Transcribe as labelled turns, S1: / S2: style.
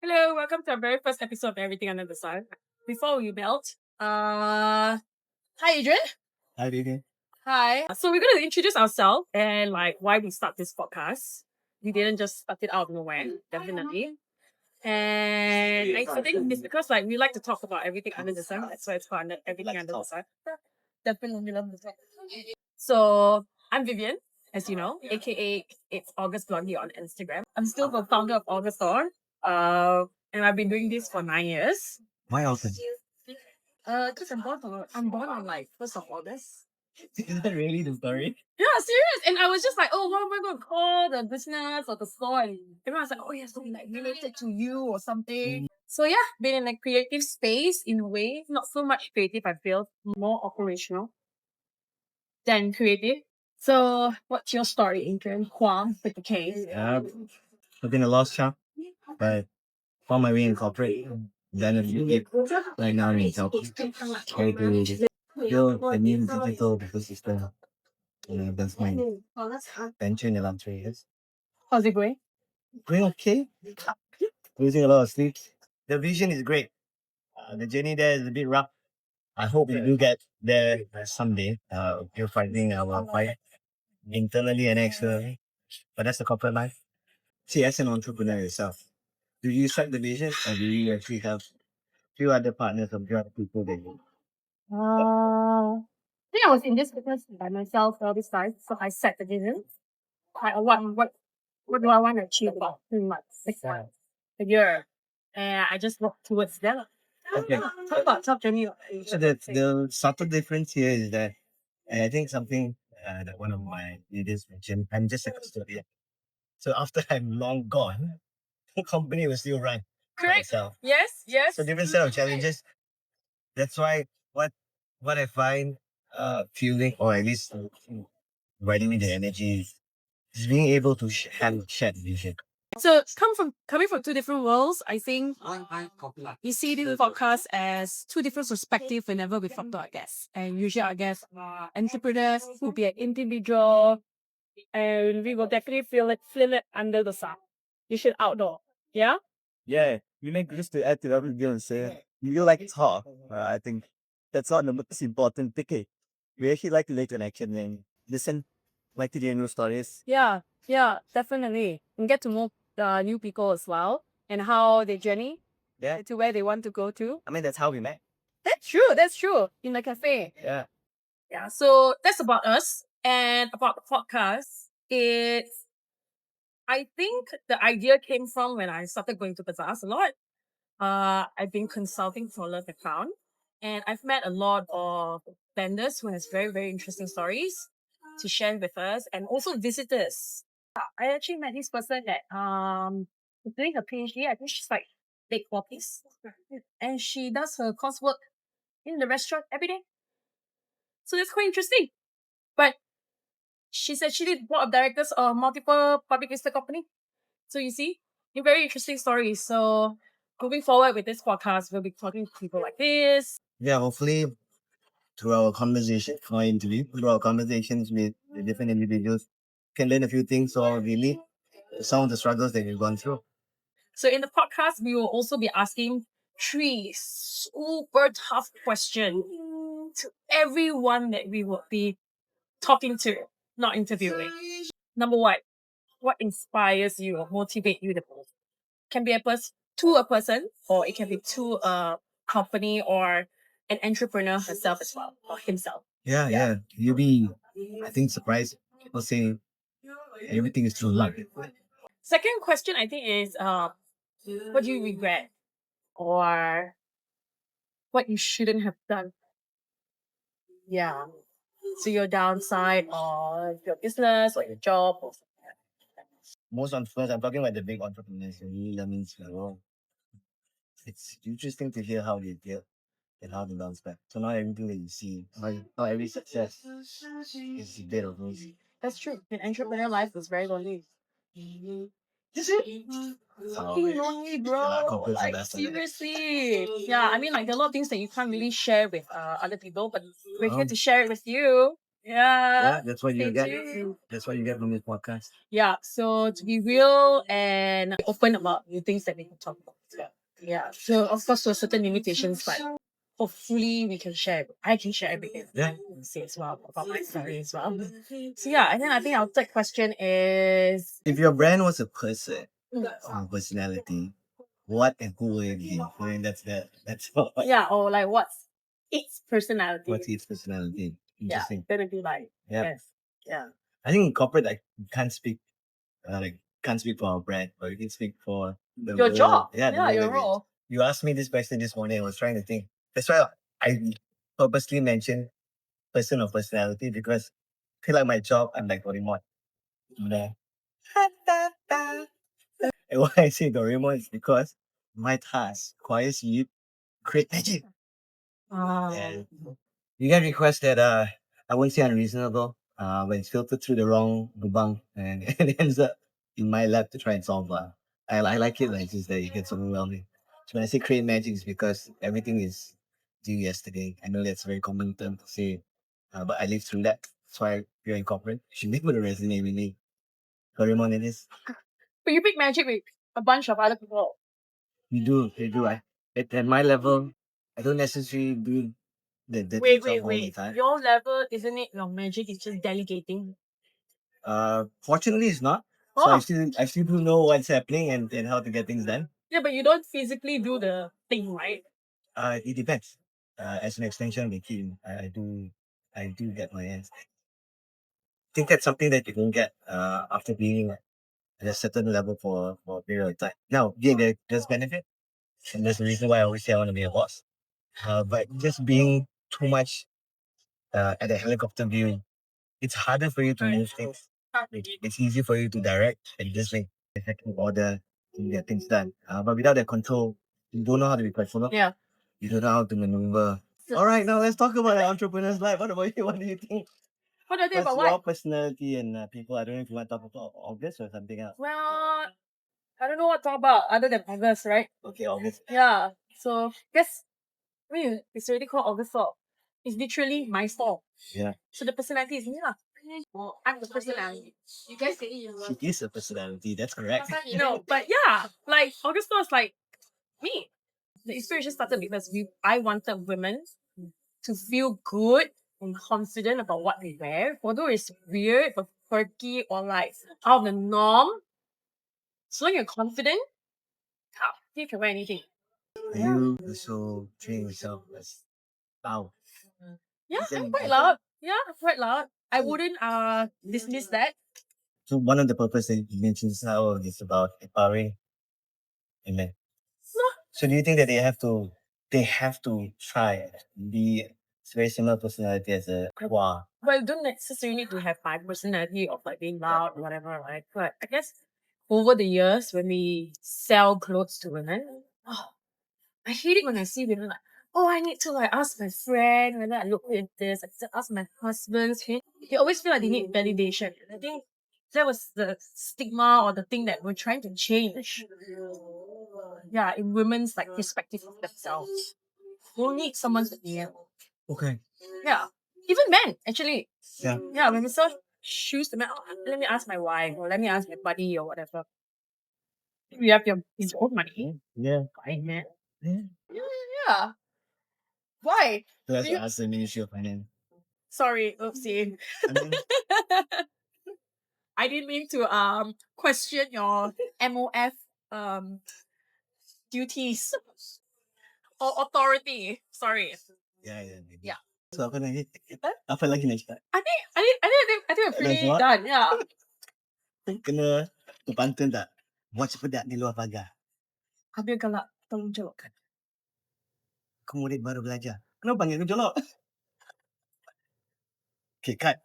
S1: Hello, welcome to our very first episode of Everything Under the Sun. Before we melt, hi Adrian.
S2: Hi, Vivian.
S1: Hi. So we're gonna introduce ourselves and like why we start this podcast. We didn't just start it out of nowhere, definitely. And I think it's because like we like to talk about everything under the sun. That's why it's called Everything Under the Sun. Definitely love the talk. So I'm Vivian, as you know, aka it's August Blondie on Instagram. I'm still the founder of August Store. And I've been doing this for 9 years.
S2: Why often?
S1: Because I'm born on like 1st of August.
S2: Is that really the story?
S1: Yeah, serious. And I was just like, oh, what am I going to call the business or the store? And everyone was like, oh, yeah, something like related to you or something. So yeah, been in a creative space in a way. Not so much creative, I feel. More operational than creative. So what's your story, Adrian? Kwam with the K.
S2: Yeah, I've been a lost child, but found my way in corporate. Then a few years, right now I'm in telco. Trying to build a new digital ecosystem. That's my venture in the last 3 years.
S1: How's it going?
S2: Going okay. Losing a lot of sleep. The vision is great. The journey there is a bit rough. I hope we do get there someday. We're fighting our fight internally and externally. But that's the corporate life. See, as an entrepreneur yourself, do you set the vision or do you actually have few other partners or few other people that you
S1: I think I was in this business by myself all this time, so I set the vision. What do I want to achieve about 3 months, 6 months, a year, and I just work towards that.
S2: okay?
S1: Talk about top journey.
S2: So the subtle difference here is that and I think something that one of my leaders mentioned, I'm just a custodian. So after I'm long gone, the company will still run by
S1: Correct.
S2: itself.
S1: Yes. Yes.
S2: So different set of challenges. That's why what I find fueling or at least providing me the energy is being able to have shared vision.
S1: So coming from two different worlds, I think we see this podcast as two different perspectives whenever we talk to our guests. And usually our guests are entrepreneurs who be an individual, and we will definitely feel it under the sun. You should outdoor. Yeah?
S3: Yeah, we make just to add to what Gideon said. You like talk. I think that's not the most important thing. Okay. We actually like to lay to action and listen, like to hear new stories.
S1: Yeah, definitely. And get to know new people as well and how they journey
S3: Yeah,
S1: to where they want to go to.
S3: I mean that's how we met.
S1: That's true. In the cafe.
S3: Yeah,
S1: Yeah, so that's about us. And about the podcast, I think the idea came from when I started going to bazaars a lot. I've been consulting for Love Account, and I've met a lot of vendors who has very, very interesting stories to share with us, and also visitors. I actually met this person that is doing her PhD. I think she's like late 40s, and she does her coursework in the restaurant every day. So that's quite interesting. But she's actually board of directors of multiple public listed company. So you see, a very interesting stories. So moving forward with this podcast, we'll be talking to people like this.
S2: Yeah, hopefully through our conversation or interview, through our conversations with the different individuals, can learn a few things or really some of the struggles that we've gone through.
S1: So in the podcast, we will also be asking three super tough questions to everyone that we will be talking to, not interviewing. Number one, what inspires you or motivate you the most? Can be to a person, or it can be to a company or an entrepreneur herself as well, or himself.
S2: Yeah. You'll be, I think, surprised. People say everything is through luck.
S1: Second question, I think, is what do you regret or what you shouldn't have done? Yeah. So your downside of your business or your job or
S2: Most entrepreneurs, I'm talking about the big entrepreneurs, really that means wrong. It's interesting to hear how they deal and how they bounce back. So not everything that you see, not every success is a bit of rosy.
S1: that's true. In entrepreneur life is very lonely.
S2: So,
S1: Fucking lonely, bro.
S2: corporate
S1: Like
S2: investors.
S1: seriously. Yeah, I mean like there are a lot of things that you can't really share with other people, but we're here to share it with you. Yeah.
S2: That's what you
S1: Stay
S2: get.
S1: tuned.
S2: That's what you get from this podcast.
S1: Yeah. So to be real and open about new things that we can talk about. Yeah. So of course, there are certain limitations, but hopefully we can share. I can share everything.
S2: Yeah.
S1: Say as well about my story as well. So yeah, and then I think our third question is
S2: If your brand was a person
S1: Mm.
S2: or personality, what and who will it be? I mean, that's all.
S1: yeah, or like what's its personality?
S2: What's its personality?
S1: yeah,
S2: Interesting.
S1: gonna be like
S2: Yeah.
S1: yes. Yeah.
S2: I think in corporate, I can't speak, can't speak for our brand, but we can speak for the
S1: Your
S2: role.
S1: job.
S2: Yeah, the
S1: Yeah,
S2: role
S1: your
S2: that we-
S1: role.
S2: You asked me this question this morning. I was trying to think. That's why I purposely mentioned person or personality because I feel like my job, I'm like Doraemon. You know? And why I say Doraemon is because my task requires you to create magic. And you get requests that I wouldn't say unreasonable, but it's filtered through the wrong lubang and it ends up in my lab to try and solve. I like it, like it's just that it gets overwhelming. So when I say create magic, it's because everything is due yesterday. I know that's a very common term to say, but I lived through that. That's why you're in corporate. You should make with a resume with me. Doraemon it is.
S1: But you pick magic with a bunch of other people.
S2: You do. At my level, I don't necessarily do the
S1: Wait,
S2: job all the
S1: wait.
S2: time.
S1: Your level, isn't it your magic is just delegating?
S2: Fortunately, it's not. So
S1: Oh,
S2: I still do know what's happening and how to get things done.
S1: yeah, but you don't physically do the thing, right?
S2: It depends. As an extension of the team, I do get my hands. I think that's something that you don't get after being at a certain level for a period of time. Now, again, there's benefit, and there's the reason why I always say I want to be a boss. But just being too much at a helicopter view, it's harder for you to move things. It's easy for you to direct and just make executive order to get things done. But without that control, you don't know how to be flexible.
S1: Yeah.
S2: You don't know how to maneuver. All right, now let's talk about an entrepreneur's life. What about you? What do you think?
S1: What do I think
S2: What's
S1: about
S2: your
S1: what?
S2: personality and people? I don't know if you want to talk about August or something else.
S1: Well, I don't know what to talk about other than August, right?
S2: Okay, August.
S1: Yeah. So guess I mean it's already called August Fall. It's literally my stall.
S2: Yeah.
S1: So the personality is me lah. I'm the personality. You guys say you
S2: She is a personality. That's correct.
S1: No, but yeah, like August was like me. The inspiration started because I wanted women to feel good and confident about what they wear. Although it's weird or quirky or like out of the norm, so long you're confident, you can wear anything.
S2: You also train yourself as loud.
S1: Yeah,
S2: Is that
S1: I'm quite
S2: important?
S1: loud. Yeah, I'm quite loud. I wouldn't dismiss that.
S2: So one of the purpose that you mentioned now is about empowering women.
S1: No,
S2: So do you think that they have to try be very similar personality as a Kwa?
S1: well, you don't necessarily need to have my personality of like being loud or whatever, right? But I guess over the years, when we sell clothes to women, I hate it when I see women like, oh, I need to like ask my friend whether I look good in this. I need to ask my husband. They always feel like they need validation. And I think that was the stigma or the thing that we're trying to change. Yeah, in women's like perspective of themselves. You don't need someone's opinion.
S2: Okay.
S1: Yeah. Even men, actually.
S2: Yeah.
S1: Yeah, when we sell shoes to men, oh, let me ask my wife or let me ask my buddy or whatever. You have his own money.
S2: Yeah.
S1: Fine, man.
S2: Yeah.
S1: Yeah. Why?
S2: So that's
S1: Do you-
S2: ask the Ministry of Finance.
S1: Sorry, oopsie.
S2: I mean,
S1: I didn't mean to question your MOF duties or authority. Sorry.
S2: yeah, maybe.
S1: Yeah.
S2: So apa lagi nak cakap?
S1: I think we're pretty
S2: what?
S1: done. Yeah.
S2: Kena pantun tak? Buat sepedak di luar pagar.
S1: Habis galak tolong jawabkan.
S2: Aku murid baru belajar. Kenapa panggil aku jolok? Okay, cut.